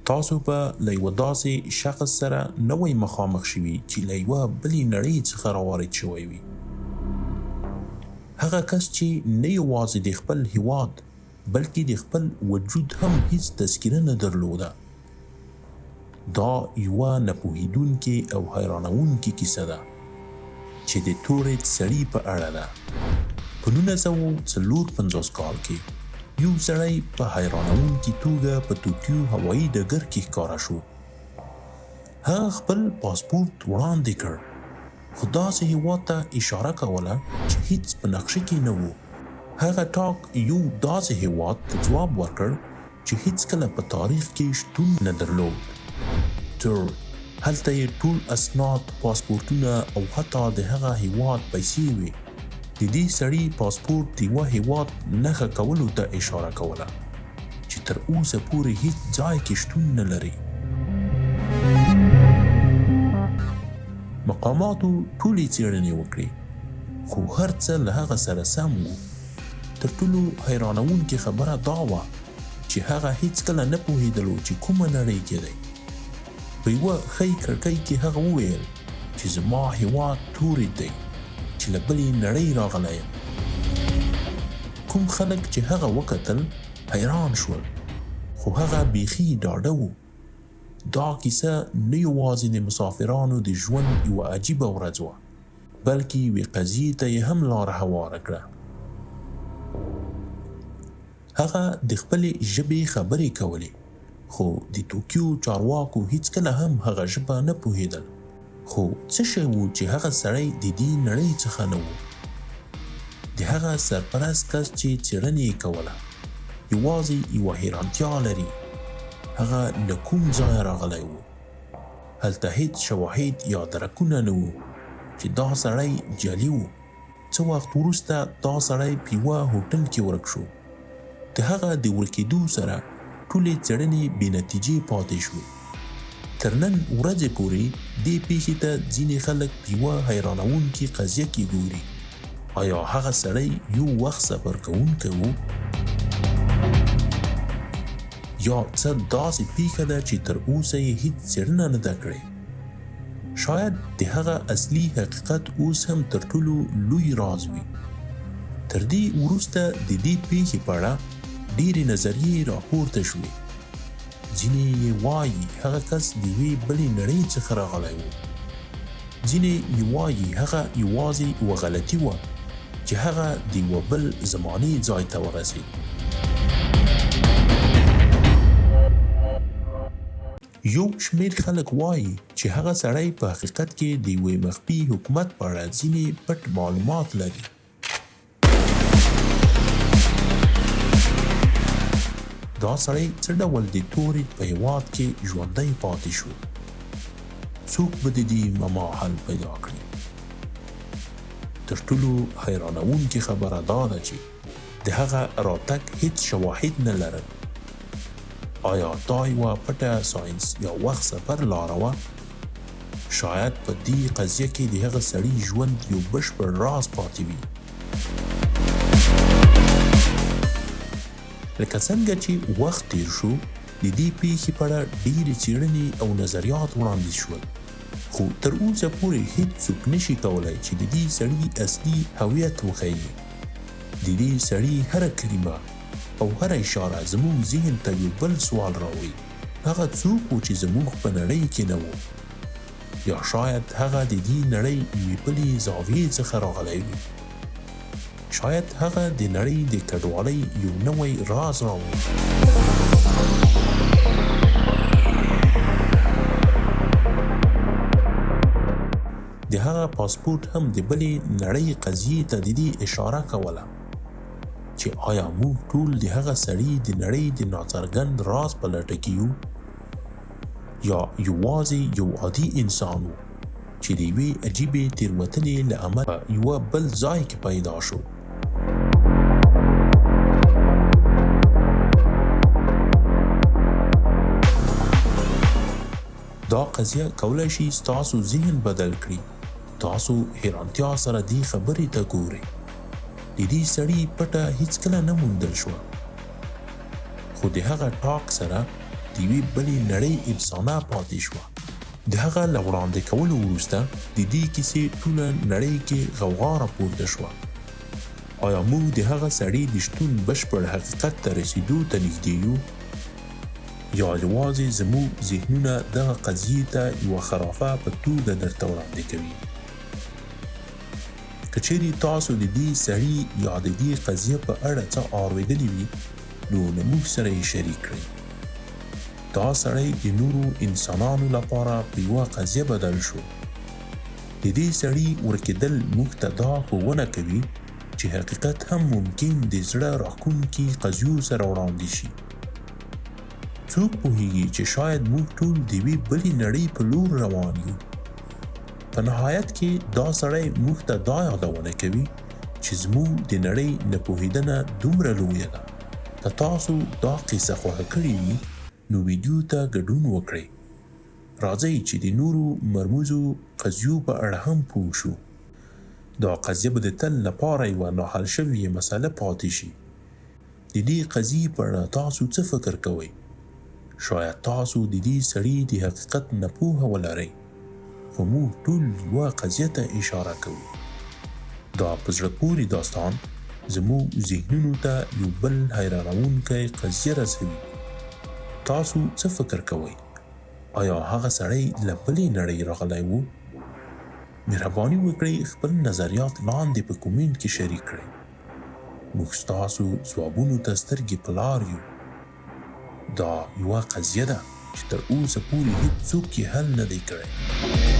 تاسو به له یوه داسې شخص سره نه وئ مخامخ شوي چې له یوه بلې نړۍ څخه راوارد شوی وي. هغه کس چې نه یوازې د خپل هیواد بلکې د خپل وجود هم هیڅ تذکره نه درلوده. دا یوه نه پوهېدونکې او حیرانوونکې کیسه ده چې د تورېد سړي په اړه ده. په 1954 کال کې یو سړی په حیرانوونکې توګه په توکیو هوايي ډګر کې ښکاره شو. هغه خپل پاسپورت وړاندې کړ، خو داسې هیواد ته اشاره کوله چې هیڅ په نقشه کې نه و. هغه ټاک یو داسې هیواد ته ځواب ورکړ چې هیڅکله په تاریخ کې شتون نه درلود. تورېد. هلته یې ټول اسناد، پاسپورتونه او حتی د هغه هیواد پیسې وې. د دې سړي پاسپورت د یوه هیواد نښه کولو ته اشاره کوله چې تر اوسه پورې هیڅ ځای کې شتون نه لري. مقاماتو ټولې څېړنې وکړې، خو هر څه له هغه سره سم و. تر ټولو حیرانوونکې خبره دا وه چې هغه هیڅکله نه پوهېدلو چې کومه نړۍ کې دی. په یوه ښۍ کړکۍ کې هغه وویل چې زما هیواد تورېد دی چې له بلې نړۍ راغلی یم. کوم خلک چې هغه وکتل حیران شول، خو هغه بیخي ډاډه و. دا کیسه نه یوازې د مسافرانو د ژوند یوه عجیبه ورځ وه، بلکې یوې قضیې ته یې هم لاره هواره کړه. هغه د خپلې ژبې خبرې کولې، خو د توکیو چارواکو هیڅکله هم هغه ژبه نه پوهېدل. خو څه شی و چې هغه سړی د دې نړۍ څخه نه و؟ د هغه سرپرست کس چې څېړنې یې کوله یوازې یوه حیرانتیا لري. هغه له کوم ځایه راغلی و؟ هلته هیڅ شواهد یا درکونه نه وو چې دا سړی جعلي و. څه وخت وروسته دا سړی په یوه هوټل کې ورک شو. د هغه د ورکېدو سره ټولې څېړنې بې نتیجې پاتې شوې. تر نن ورځې پورې دې پېښې ته ځینې خلک په یوه حیرانوونکې قضیه کې ګوري. آیا هغه سړی یو وخت سفر کوونکی و؟ یا څه داسې پیښه ده چې تر اوسه یې هیڅ څېړنه نه ده کړې؟ شاید د هغه اصلي حقیقت اوس هم تر ټولو لوی راز وي. تر دې وروسته د دې پیښې په اړه ډېرې نظریې راپورته شوې. ځینې یې وایي هغه کس د یوې بلې نړۍ څخه راغلی و. ځینې یې وایي هغه یوازې یوه غلطي وه چې هغه د یوه بل زمانې ځای ته ورسېد. یو شمېر خلک وایي چې هغه سړی په حقیقت کې د یوې مخفي حکومت په اړه ځینې پټ معلومات لري. دا سړی څه ډول د تورېد په هیواد کې ژوندی پاتې شو؟ څوک به د دې معما حل پیدا کړي؟ تر ټولو حیرانوونکې خبره دا ده چې د هغه راتګ هیڅ شواهد نه لرل. آیا دا یوه پټه ساینس یا وخت سفر لاره وه؟ شاید په دې قضیه کې د هغه سړي ژوند یو بشپړ راز پاتې وي. لکه څنګه چې وخت تیر شو، د دې پیښې په اړه ډېرې څېړنې او نظریات وړاندیز شول، خو تر اوسه پورې هیڅوک نشي کولی چې د دې سړي اصلي هویت وښیي. د دې سړي هره کلمه او هره اشاره زموږ ذهن ته یو بل سوال راوړي. هغه څوک و چې زموږ په نړۍ کې نه و؟ یا شاید هغه د دې نړۍ یوې بلې زاویې څخه راغلی وي. شاید هغه د نړۍ د کډوالۍ یو نوی راز راوړي. د هغه پاسپورت هم د بلې نړۍ قضیې ته د دې اشاره کوله چې آیا موږ ټول د هغه سړي د نړۍ د ناڅرګند راز په لټه کې یو، یا یوازې یو عادي انسان و چې د یوې عجیبې تېروتنې له امله په یوه بل ځای کې پیدا شو. دا قضیه کولی شي ستاسو ذهن بدل کړي. تاسو حیرانتیا سره دې خبرې ته ګورئ. د دې سړي پټه هیڅکله نه موندل شوه، خو د هغه ټاک سره د یوې بلې نړۍ افسانه پاتې شوه. د هغه له وړاندې کولو وروسته د دې کیسې ټوله نړۍ کې غوغا راپورته شوه. آیا موږ د هغه سړي د شتون بشپړ حقیقت ته رسیدو ته نږدې یو، یا یوازې زموږ ذهنونه دغه قضیې ته یوه خرافه په توګه درته وړاندې کوي؟ که چیرې تاسو د دې سړي یا د دې قضیه په اړه څه اورېدلي وي، نو له موږ سره یې شریک کړئ. دا سړی د نورو انسانانو لپاره په یوه قضیه بدل شو. د دې سړي ورکېدل موږ ته دا ښوونه کوي چې حقیقت هم ممکن د زړه راښکونکي قضیو سره وړاندې شي. څوک پوهیږي چې شاید موږ ټول د یوې بلې نړۍ په لور روان یو. په نهایت کې دا سړی موږ ته دا یادونه کوي چې زموږ د نړۍ نه پوهېدنه دومره لویه ده. که تاسو دا قصه خوښه کړې وي، نو ویډیو ته ګډون وکړئ. راځئ چې د نورو مرموزو قضیو په اړه هم پوه شو. دا قضیه به د تل لپاره یوه ناحل شوې مسله پاتې شي. د دې قضیې په اړه تاسو څه فکر کوئ؟ شاید تاسو د دې سړي د حقیقت نه پوهه ولرئ، خو موږ ټول یوه قضیه ته اشاره کوو. دا په زړه پورې داستان زموږ ذهنونو ته یو بل حیرانوونکی قضیه رسوي. تاسو څه فکر کوئ؟ آیا هغه سړی له بلې نړۍ راغلی و؟ مهرباني وکړئ خپل نظریات لاندې په کومنټ کې شریک کړئ. موږ ستاسو ځوابونو ته سترګې په لار یو. دا یوه قضیه ده چې تر اوسه پورې هیڅوک یې حل نه دی کړی.